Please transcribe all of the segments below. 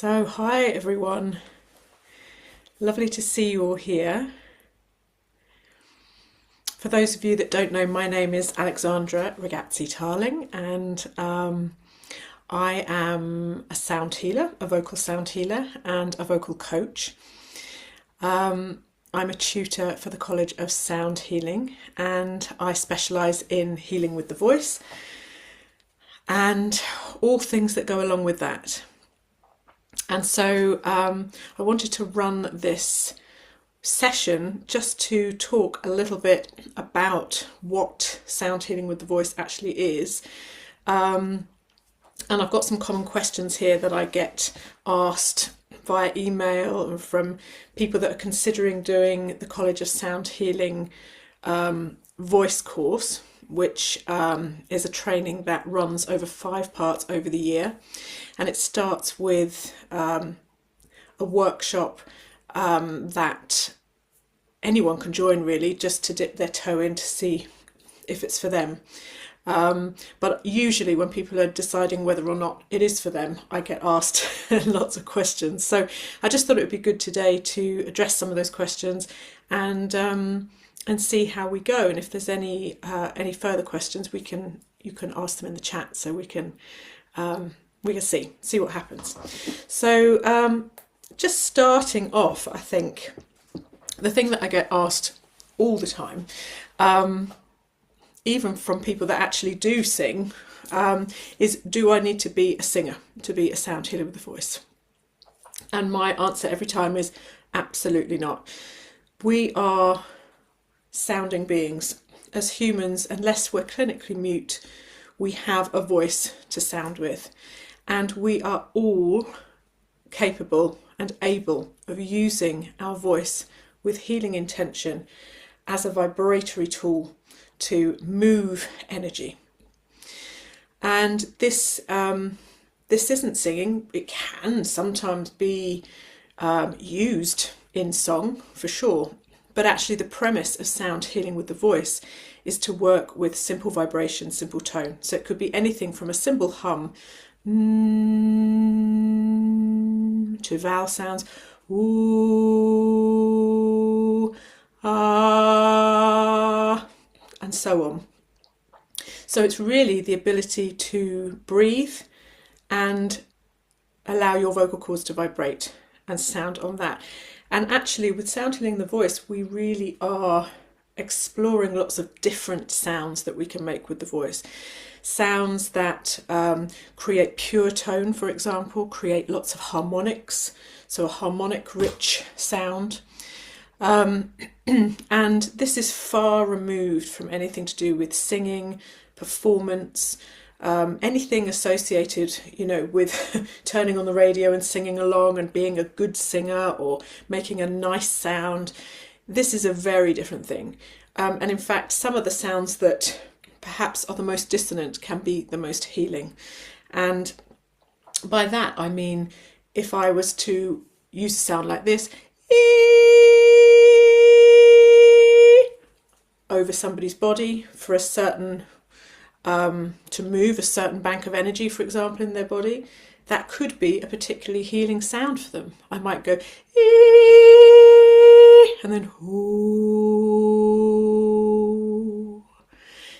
So, hi everyone. Lovely to see you all here. For those of you that don't know, my name is Alexandra Rigazzi-Tarling, and I am a sound healer, a vocal sound healer, and a vocal coach. I'm a tutor for the College of Sound Healing, and I specialise in healing with the voice and all things that go along with that. And so I wanted to run this session just to talk a little bit about what sound healing with the voice actually is. And I've got some common questions here that I get asked via email and from people that are considering doing the College of Sound Healing voice course, which is a training that runs over 5 parts over the year. And it starts with a workshop that anyone can join, really, just to dip their toe in to see if it's for them. But usually when people are deciding whether or not it is for them, I get asked lots of questions. So I just thought it would be good today to address some of those questions and see how we go. And if there's any further questions, you can ask them in the chat, so we can see what happens. So just starting off, I think the thing that I get asked all the time, even from people that actually do sing, is, do I need to be a singer to be a sound healer with a voice? And my answer every time is absolutely not. We are sounding beings. As humans, unless we're clinically mute, we have a voice to sound with. And we are all capable and able of using our voice with healing intention as a vibratory tool to move energy. And this isn't singing. It can sometimes be used in song, for sure. But actually the premise of sound healing with the voice is to work with simple vibration, simple tone. So it could be anything from a simple hum to vowel sounds, ooh, ah, and so on. So it's really the ability to breathe and allow your vocal cords to vibrate and sound on that. And actually with sound healing the voice, we really are exploring lots of different sounds that we can make with the voice. Sounds that create pure tone, for example, create lots of harmonics, so a harmonic rich sound. And this is far removed from anything to do with singing, performance, anything associated, with turning on the radio and singing along and being a good singer or making a nice sound. This is a very different thing. And in fact, some of the sounds that perhaps are the most dissonant can be the most healing. And by that, I mean, if I was to use a sound like this, over somebody's body for a certain, to move a certain bank of energy, for example, in their body, that could be a particularly healing sound for them. I might go, and then, ooh.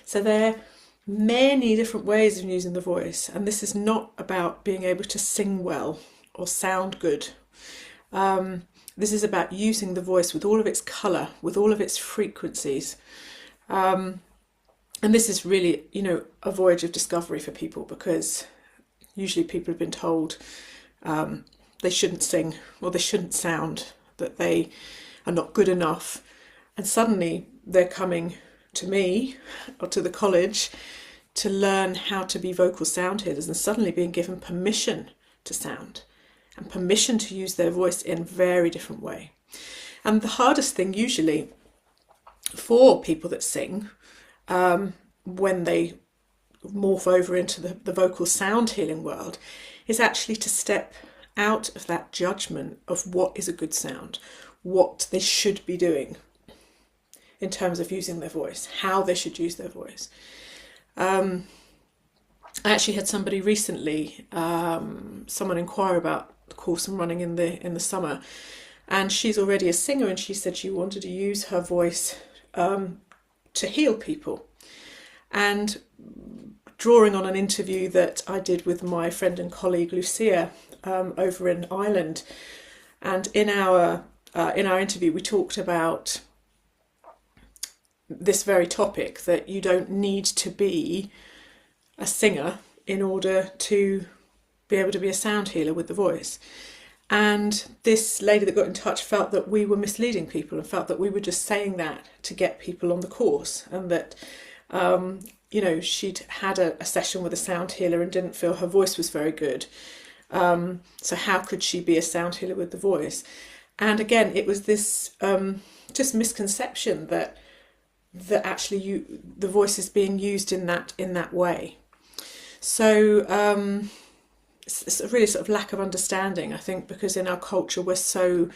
So there are many different ways of using the voice, and this is not about being able to sing well or sound good. This is about using the voice with all of its colour, with all of its frequencies. And this is really, a voyage of discovery for people, because usually people have been told they shouldn't sing or they shouldn't sound, that they are not good enough. And suddenly they're coming to me or to the college to learn how to be vocal sound healers, and suddenly being given permission to sound and permission to use their voice in a very different way. And the hardest thing usually for people that sing, when they morph over into the vocal sound healing world, is actually to step out of that judgment of what is a good sound, what they should be doing in terms of using their voice, how they should use their voice. I actually had somebody recently, someone inquire about the course I'm running in the summer, and she's already a singer, and she said she wanted to use her voice to heal people. And drawing on an interview that I did with my friend and colleague Lucia over in Ireland, and in our interview we talked about this very topic, that you don't need to be a singer in order to be able to be a sound healer with the voice. And this lady that got in touch felt that we were misleading people, and felt that we were just saying that to get people on the course, and that she'd had a session with a sound healer and didn't feel her voice was very good. So how could she be a sound healer with the voice? And again, it was this just misconception that actually the voice is being used in that way. So it's a really sort of lack of understanding, I think, because in our culture we're so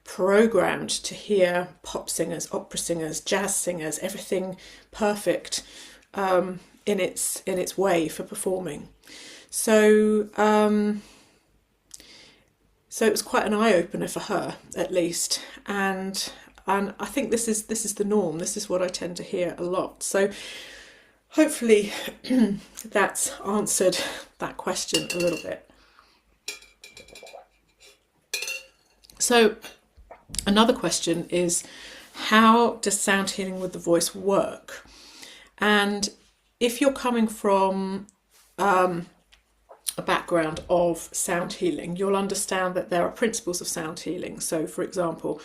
programmed to hear pop singers, opera singers, jazz singers, everything perfect in its way for performing. So it was quite an eye-opener for her, at least, and I think this is the norm. This is what I tend to hear a lot. So hopefully that's answered that question a little bit. So another question is, how does sound healing with the voice work? And if you're coming from a background of sound healing, you'll understand that there are principles of sound healing. So, for example,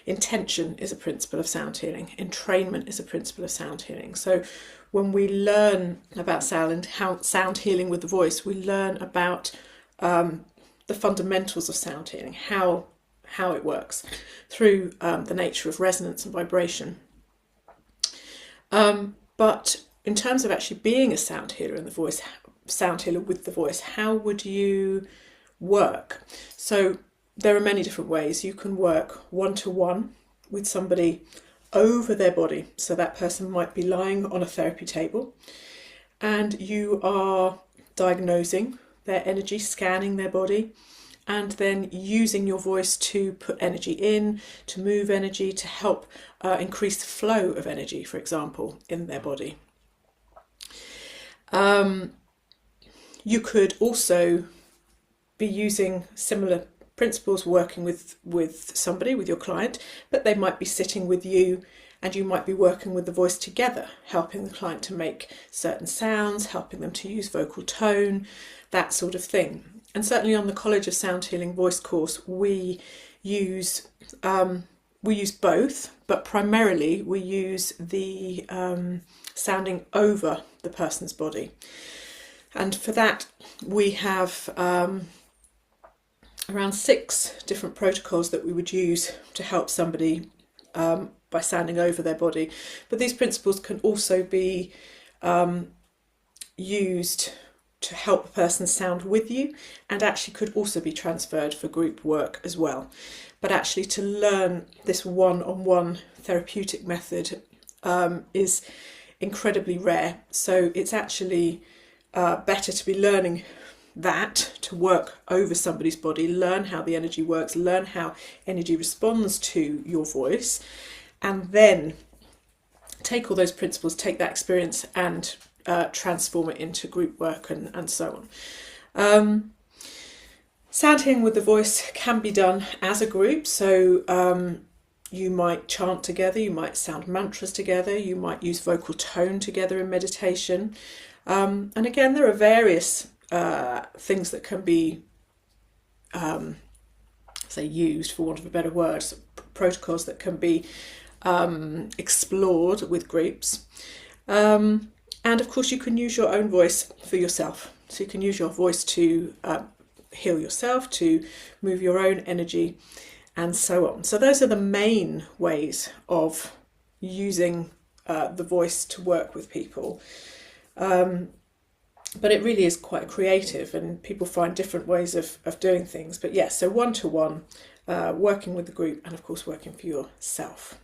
intention is a principle of sound healing. Entrainment is a principle of sound healing. So when we learn about sound healing with the voice, we learn about the fundamentals of sound healing, how it works through the nature of resonance and vibration. But in terms of actually being a sound healer with the voice, how would you work? So there are many different ways. You can work one-to-one with somebody over their body. So that person might be lying on a therapy table, and you are diagnosing their energy, scanning their body, and then using your voice to put energy in, to move energy, to help increase the flow of energy, for example, in their body. You could also be using similar principles, working with somebody, with your client, but they might be sitting with you, and you might be working with the voice together, helping the client to make certain sounds, helping them to use vocal tone, that sort of thing. And certainly on the College of Sound Healing voice course, we use both, but primarily we use the sounding over the person's body. And for that, we have around 6 different protocols that we would use to help somebody by sounding over their body. But these principles can also be used to help a person sound with you, and actually could also be transferred for group work as well. But actually to learn this one-on-one therapeutic method is incredibly rare. So it's actually better to be learning that, to work over somebody's body, learn how the energy works, learn how energy responds to your voice, and then take all those principles, take that experience and transform it into group work and so on. Sound healing with the voice can be done as a group, so you might chant together, you might sound mantras together, you might use vocal tone together in meditation. And again, there are various things that can be, used, for want of a better word, protocols that can be explored with groups. And of course, you can use your own voice for yourself. So you can use your voice to heal yourself, to move your own energy, and so on. So those are the main ways of using the voice to work with people. But it really is quite creative, and people find different ways of doing things. But yes, so one-to-one, working with the group, and of course working for yourself.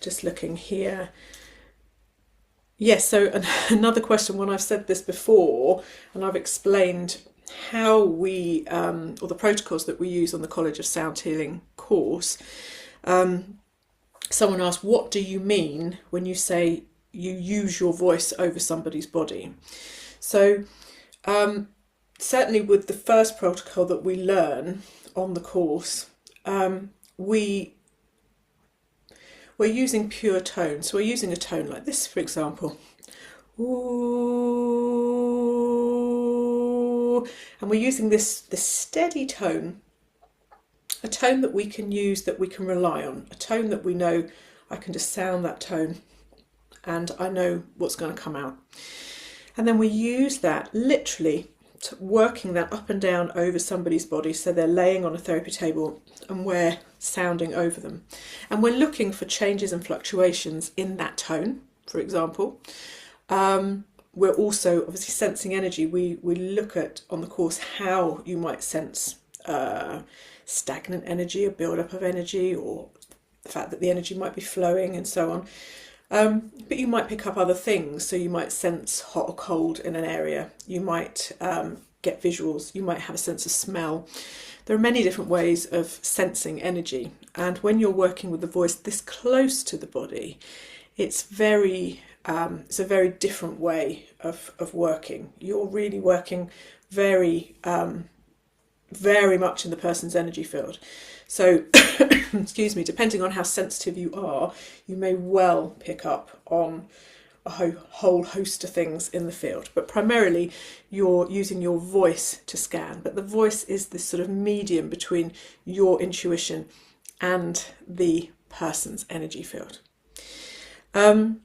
Just looking here. Yes, so another question, when I've said this before and I've explained how we, or the protocols that we use on the College of Sound Healing course, someone asked, what do you mean when you say you use your voice over somebody's body? So certainly with the first protocol that we learn on the course, we we're using pure tone. So we're using a tone like this, for example. Ooh. And we're using this steady tone, a tone that we can use, that we can rely on, a tone that we know I can just sound that tone and I know what's going to come out. And then we use that literally, working that up and down over somebody's body, so they're laying on a therapy table and we're sounding over them, and we're looking for changes and fluctuations in that tone, for example. We're also obviously sensing energy. We look at on the course how you might sense stagnant energy, a build-up of energy, or the fact that the energy might be flowing and so on. But you might pick up other things. So you might sense hot or cold in an area. You might get visuals. You might have a sense of smell. There are many different ways of sensing energy. And when you're working with the voice this close to the body, it's a very different way of working. You're really working very much in the person's energy field. So, excuse me, depending on how sensitive you are, you may well pick up on a whole host of things in the field. But primarily, you're using your voice to scan. But the voice is this sort of medium between your intuition and the person's energy field. And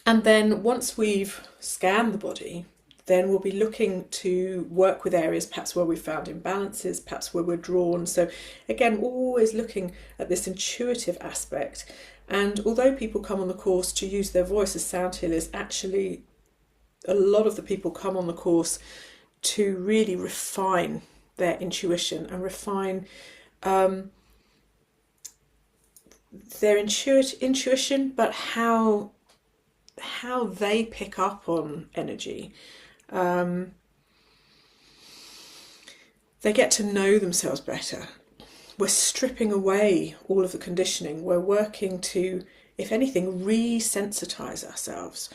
then once we've scanned the body, then we'll be looking to work with areas perhaps where we've found imbalances, perhaps where we're drawn. So again, always looking at this intuitive aspect. And although people come on the course to use their voice as sound healers, actually a lot of the people come on the course to really refine their intuition and refine their intuition, but how they pick up on energy. They get to know themselves better. We're stripping away all of the conditioning. We're working to, if anything, resensitize ourselves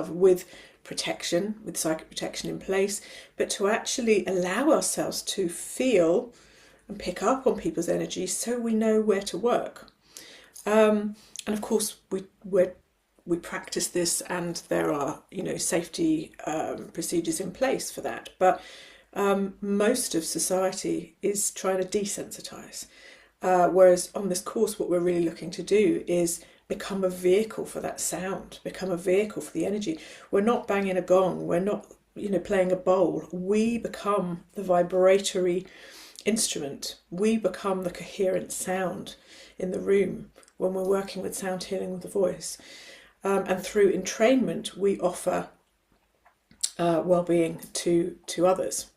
with protection, with psychic protection in place, but to actually allow ourselves to feel and pick up on people's energy so we know where to work. And of course, we practice this, and there are, safety procedures in place for that. But most of society is trying to desensitize. Whereas on this course, what we're really looking to do is become a vehicle for that sound, become a vehicle for the energy. We're not banging a gong. We're not, playing a bowl. We become the vibratory instrument. We become the coherent sound in the room when we're working with sound healing with the voice. And through entrainment, we offer well-being to others.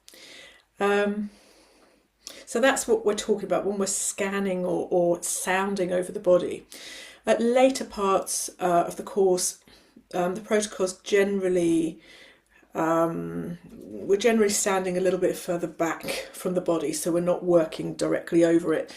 So that's what we're talking about when we're scanning or sounding over the body. At later parts of the course, the protocols generally, we're generally standing a little bit further back from the body, so we're not working directly over it.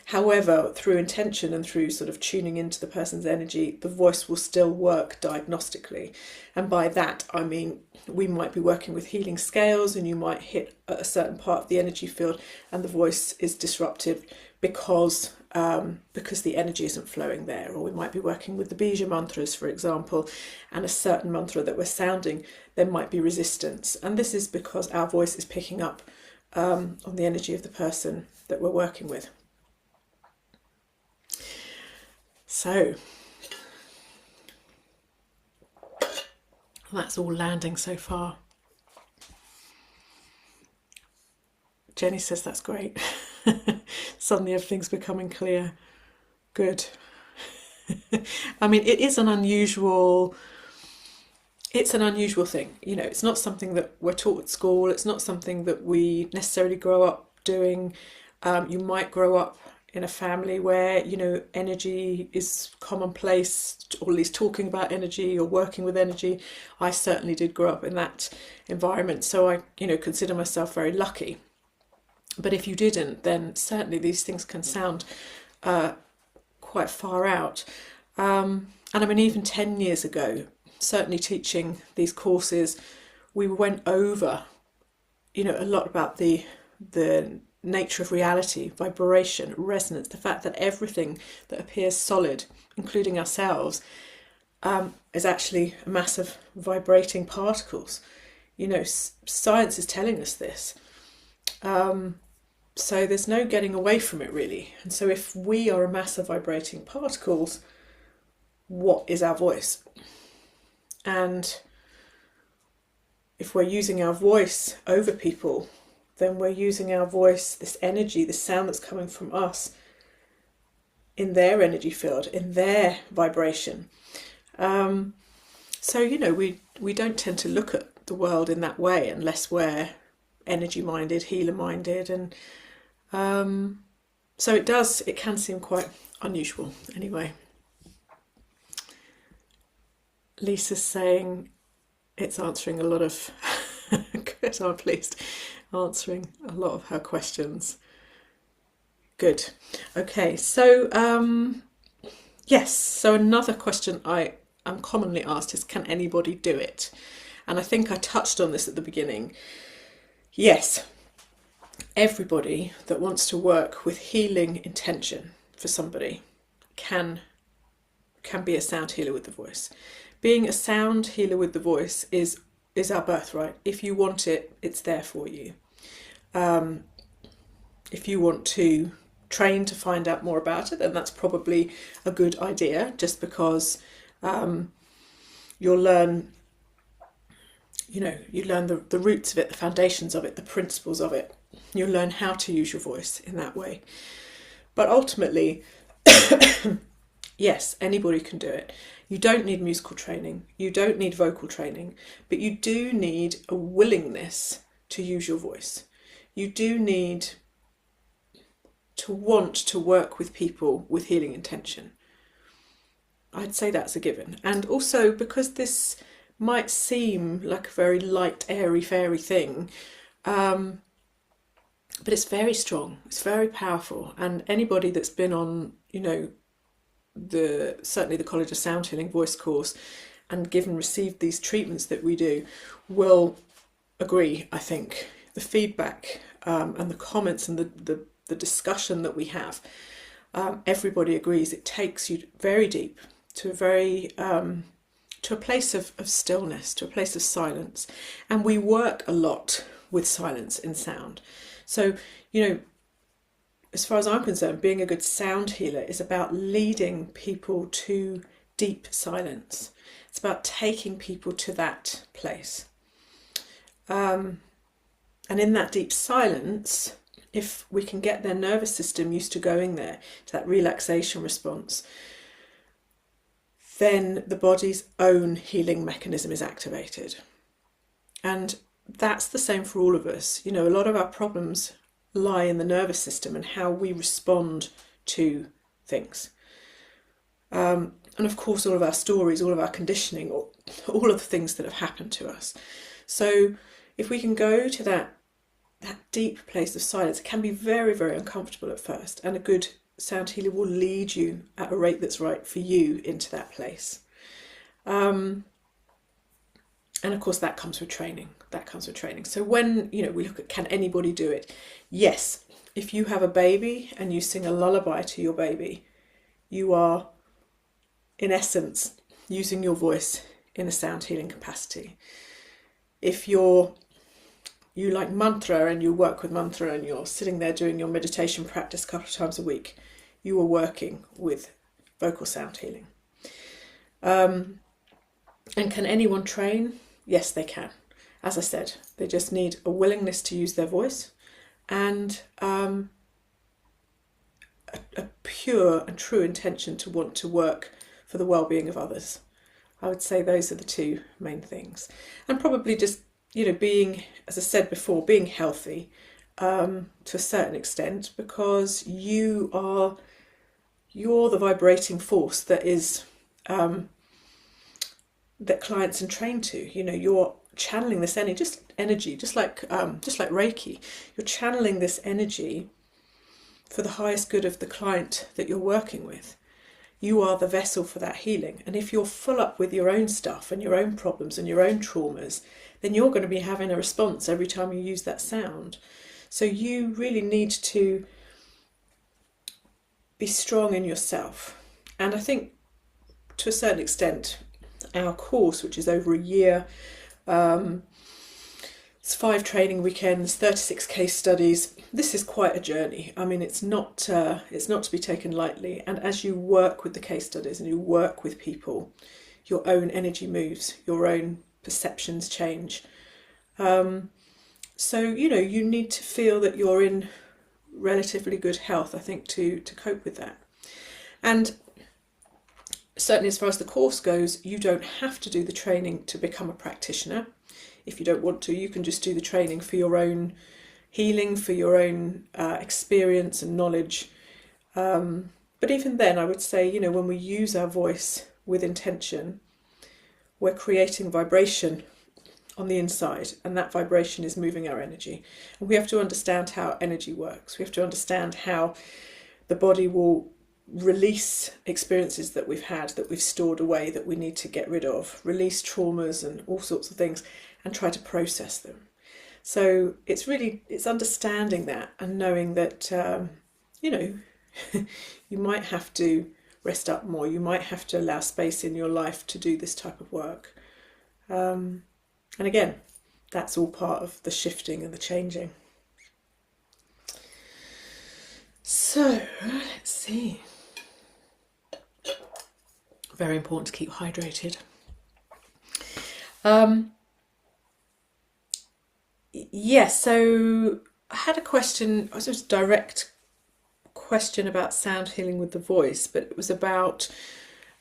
However, through intention and through sort of tuning into the person's energy, the voice will still work diagnostically. And by that, I mean, we might be working with healing scales, and you might hit a certain part of the energy field and the voice is disrupted because the energy isn't flowing there. Or we might be working with the bija mantras, for example, and a certain mantra that we're sounding, there might be resistance. And this is because our voice is picking up on the energy of the person that we're working with. So that's all landing so far. Jenny says that's great. Suddenly everything's becoming clear. Good. I mean, it's an unusual thing. It's not something that we're taught at school. It's not something that we necessarily grow up doing. You might grow up in a family where, you know, energy is commonplace, or at least talking about energy or working with energy. I certainly did grow up in that environment, so I, you know, consider myself very lucky. But if you didn't, then certainly these things can sound quite far out. And I mean, even 10 years ago, certainly teaching these courses, we went over, you know, a lot about the nature of reality, vibration, resonance, the fact that everything that appears solid, including ourselves, is actually a mass of vibrating particles. You know, science is telling us this. So there's no getting away from it, really. And so if we are a mass of vibrating particles, what is our voice? And if we're using our voice over people, then we're using our voice, this energy, this sound that's coming from us, in their energy field, in their vibration. So, you know, we don't tend to look at the world in that way unless we're energy-minded, healer-minded, and so it can seem quite unusual. Anyway, Lisa's saying it's answering a lot of good, I'm pleased, answering a lot of her questions. Good. Okay, so yes, so another question I am commonly asked is, can anybody do it? And I think I touched on this at the beginning. Yes, everybody that wants to work with healing intention for somebody can be a sound healer with the voice. Being a sound healer with the voice is our birthright. If you want it, it's there for you. If you want to train to find out more about it, then that's probably a good idea, just because you'll learn, you know, you learn the roots of it, the foundations of it, the principles of it. You'll learn how to use your voice in that way. But ultimately, yes, anybody can do it. You don't need musical training, you don't need vocal training, but you do need a willingness to use your voice. You do need to want to work with people with healing intention. I'd say that's a given. And also, because this might seem like a very light, airy, fairy thing, but it's very strong, it's very powerful. And anybody that's been on, you know, certainly the College of Sound Healing voice course and received these treatments that we do will agree, I think. The feedback and the comments and the discussion that we have, everybody agrees it takes you very deep to a place of stillness, to a place of silence. And we work a lot with silence in sound. So, you know, as far as I'm concerned, being a good sound healer is about leading people to deep silence. It's about taking people to that place. And in that deep silence, if we can get their nervous system used to going there, to that relaxation response, then the body's own healing mechanism is activated. And that's the same for all of us. You know, a lot of our problems lie in the nervous system and how we respond to things. And of course, all of our stories, all of our conditioning, all of the things that have happened to us. So if we can go to that deep place of silence, it can be very, very uncomfortable at first. And a good sound healer will lead you at a rate that's right for you into that place. And of course, that comes with training. So when, you know, we look at, can anybody do it? Yes. If you have a baby and you sing a lullaby to your baby, you are, in essence, using your voice in a sound healing capacity. If you like mantra and you work with mantra and you're sitting there doing your meditation practice a couple of times a week, you are working with vocal sound healing. And can anyone train? Yes, they can. As I said, they just need a willingness to use their voice and a pure and true intention to want to work for the well-being of others. I would say those are the two main things. And probably just, you know, being, as I said before, being healthy, to a certain extent, because you're the vibrating force that is that clients are trained to. You know, you're channeling this energy, just like Reiki. You're channeling this energy for the highest good of the client that you're working with. You are the vessel for that healing. And if you're full up with your own stuff and your own problems and your own traumas, then you're going to be having a response every time you use that sound. So you really need to be strong in yourself. And I think to a certain extent, our course, which is over a year, it's 5 training weekends, 36 case studies. This is quite a journey. I mean, it's not to be taken lightly. And as you work with the case studies and you work with people, your own energy moves, your own perceptions change. So, you know, you need to feel that you're in relatively good health, I think, to cope with that. And certainly as far as the course goes, you don't have to do the training to become a practitioner. If you don't want to, you can just do the training for your own healing, for your own experience and knowledge. But even then, I would say, you know, when we use our voice with intention, we're creating vibration on the inside, and that vibration is moving our energy. And we have to understand how energy works. We have to understand how the body will release experiences that we've had, that we've stored away, that we need to get rid of, release traumas and all sorts of things, and try to process them. So it's understanding that and knowing that, you know, you might have to rest up more. You might have to allow space in your life to do this type of work. And again, that's all part of the shifting and the changing. So, let's see. Very important to keep hydrated. Yes, so I had a question, it was a direct question about sound healing with the voice, but it was about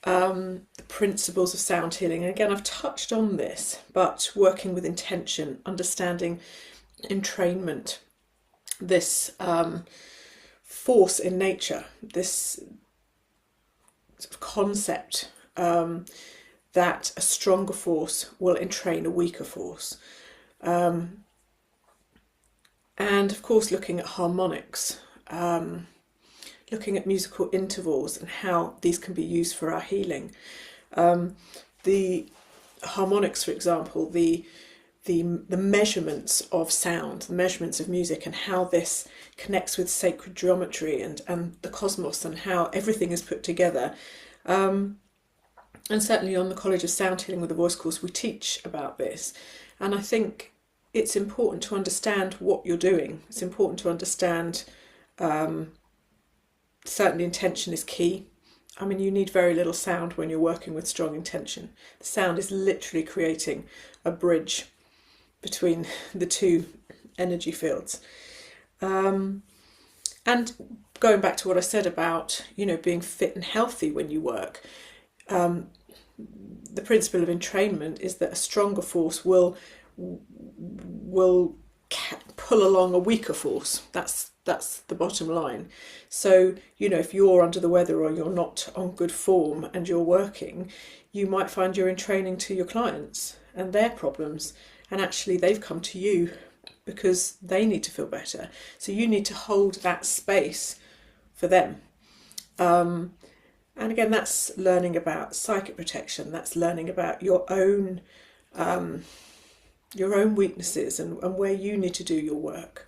the principles of sound healing. And again, I've touched on this, but working with intention, understanding entrainment, this force in nature, this sort of concept that a stronger force will entrain a weaker force. And of course, looking at harmonics, looking at musical intervals and how these can be used for our healing. The harmonics, for example, the measurements of sound, the measurements of music, and how this connects with sacred geometry and the cosmos, and how everything is put together. And certainly on the College of Sound Healing with the Voice course, we teach about this. And I think it's important to understand what you're doing. It's important to understand, certainly intention is key. I mean, you need very little sound when you're working with strong intention. The sound is literally creating a bridge between the two energy fields. And going back to what I said about, you know, being fit and healthy when you work, the principle of entrainment is that a stronger force will pull along a weaker force. That's the bottom line. So, you know, if you're under the weather or you're not on good form and you're working, you might find you're in training to your clients and their problems, and actually they've come to you because they need to feel better. So you need to hold that space for them. And again, that's learning about psychic protection. That's learning about your own weaknesses and where you need to do your work.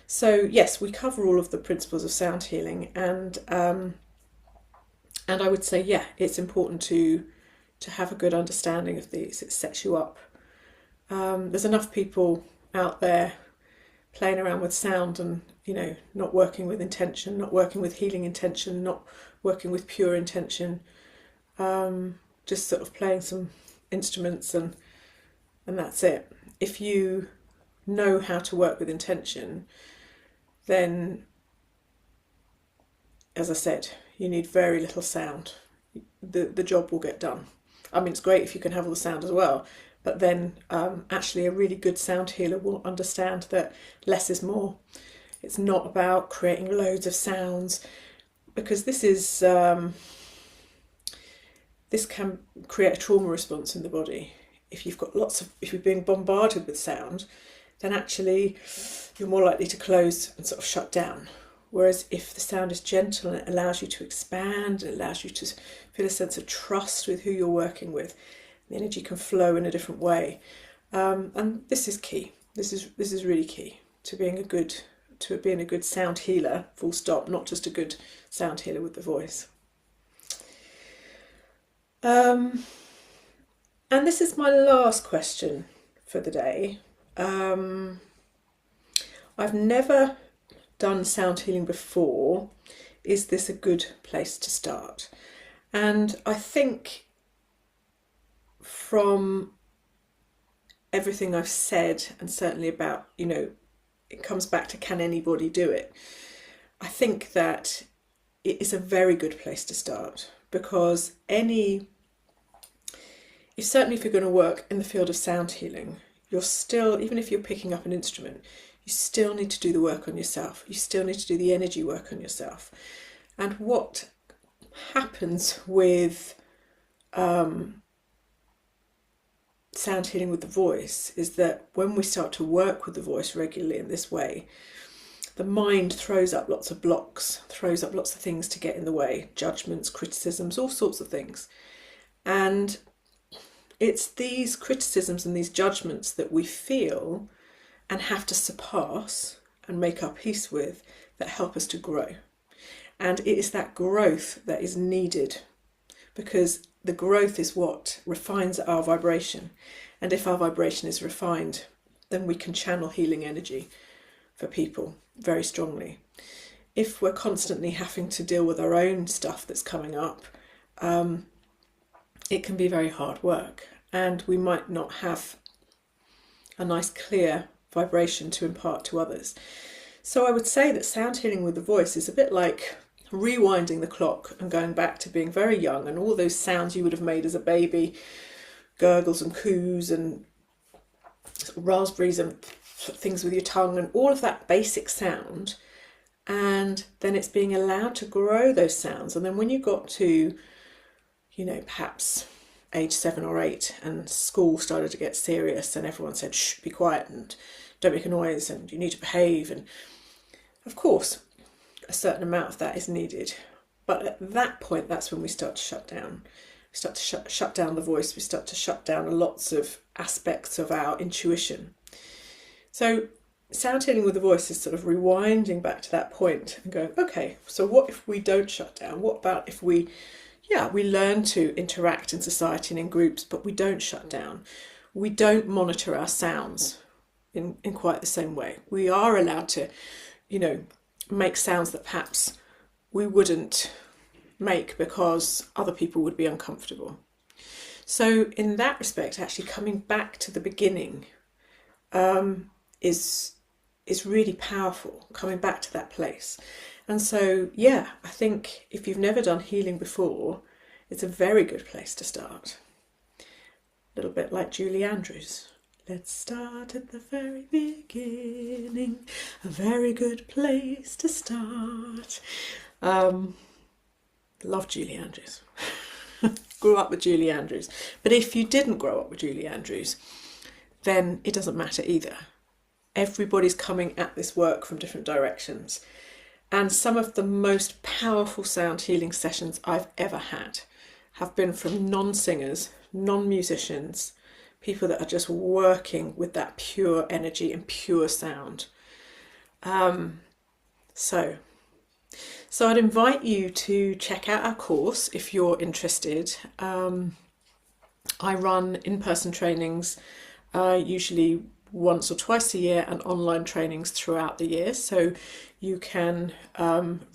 So yes, we cover all of the principles of sound healing, and I would say, yeah, it's important to have a good understanding of these. It sets you up. There's enough people out there playing around with sound and, you know, not working with intention, not working with healing intention, not working with pure intention, just sort of playing some instruments and that's it. If you know how to work with intention, then, as I said, you need very little sound. The job will get done. I mean, it's great if you can have all the sound as well, But then actually a really good sound healer will understand that less is more. It's not about creating loads of sounds, because this can create a trauma response in the body. If you're being bombarded with sound, then actually you're more likely to close and sort of shut down. Whereas if the sound is gentle and it allows you to expand, it allows you to feel a sense of trust with who you're working with, the energy can flow in a different way. And this is key. This is really key to being a good sound healer, full stop, not just a good sound healer with the voice. And this is my last question for the day. I've never done sound healing before. Is this a good place to start? And I think from everything I've said, and certainly about, it comes back to, can anybody do it? I think that it is a very good place to start, because certainly if you're going to work in the field of sound healing, you're still, even if you're picking up an instrument, you still need to do the work on yourself. You still need to do the energy work on yourself. And what happens with sound healing with the voice is that when we start to work with the voice regularly in this way, the mind throws up lots of blocks, throws up lots of things to get in the way, judgments, criticisms, all sorts of things. And it's these criticisms and these judgments that we feel and have to surpass and make our peace with that help us to grow. And it is that growth that is needed, because the growth is what refines our vibration. And if our vibration is refined, then we can channel healing energy for people very strongly. If we're constantly having to deal with our own stuff that's coming up, it can be very hard work, and we might not have a nice clear vibration to impart to others. So I would say that sound healing with the voice is a bit like rewinding the clock and going back to being very young, and all those sounds you would have made as a baby, gurgles and coos and raspberries and things with your tongue and all of that basic sound. And then it's being allowed to grow those sounds. And then when you got to, perhaps age 7 or 8 and school started to get serious and everyone said, shh, be quiet and don't make a noise and you need to behave. And of course, a certain amount of that is needed. But at that point, that's when we start to shut down. We start to shut down the voice. We start to shut down lots of aspects of our intuition. So sound healing with the voice is sort of rewinding back to that point and going, okay, so what if we don't shut down? What about if we learn to interact in society and in groups, but we don't shut down? We don't monitor our sounds in quite the same way. We are allowed to, make sounds that perhaps we wouldn't make because other people would be uncomfortable. So in that respect, actually coming back to the beginning is really powerful, coming back to that place. And so, I think if you've never done healing before, it's a very good place to start. A little bit like Julie Andrews. Let's start at the very beginning, a very good place to start. Love Julie Andrews. Grew up with Julie Andrews. But if you didn't grow up with Julie Andrews, then it doesn't matter either. Everybody's coming at this work from different directions. And some of the most powerful sound healing sessions I've ever had have been from non-singers, non-musicians, people that are just working with that pure energy and pure sound. So I'd invite you to check out our course if you're interested. I run in-person trainings usually once or twice a year and online trainings throughout the year. So you can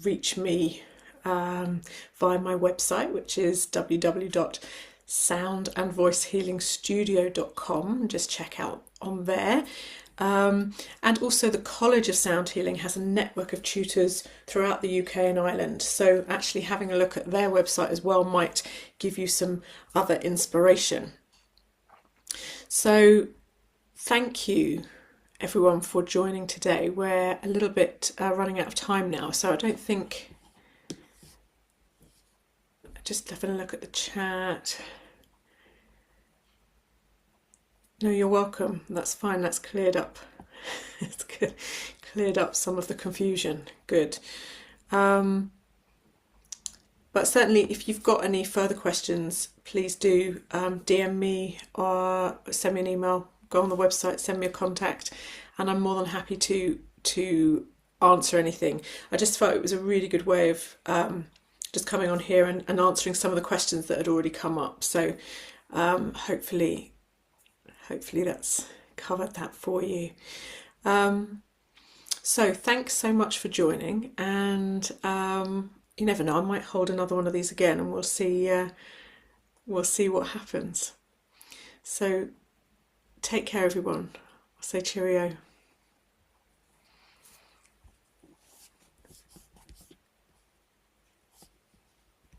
reach me via my website, which is www.soundandvoicehealingstudio.com. Just check out on there. And also the College of Sound Healing has a network of tutors throughout the UK and Ireland. So actually having a look at their website as well might give you some other inspiration. So thank you everyone for joining today. We're a little bit running out of time now, so I don't think, just having a look at the chat. No, you're welcome. That's fine. That's cleared up. It's good. Cleared up some of the confusion. Good. But certainly, if you've got any further questions, please do DM me or send me an email. Go on the website, send me a contact, and I'm more than happy to answer anything. I just felt it was a really good way of just coming on here and answering some of the questions that had already come up. So hopefully that's covered that for you. So thanks so much for joining, and you never know, I might hold another one of these again, and we'll see what happens. So take care, everyone. I'll say cheerio.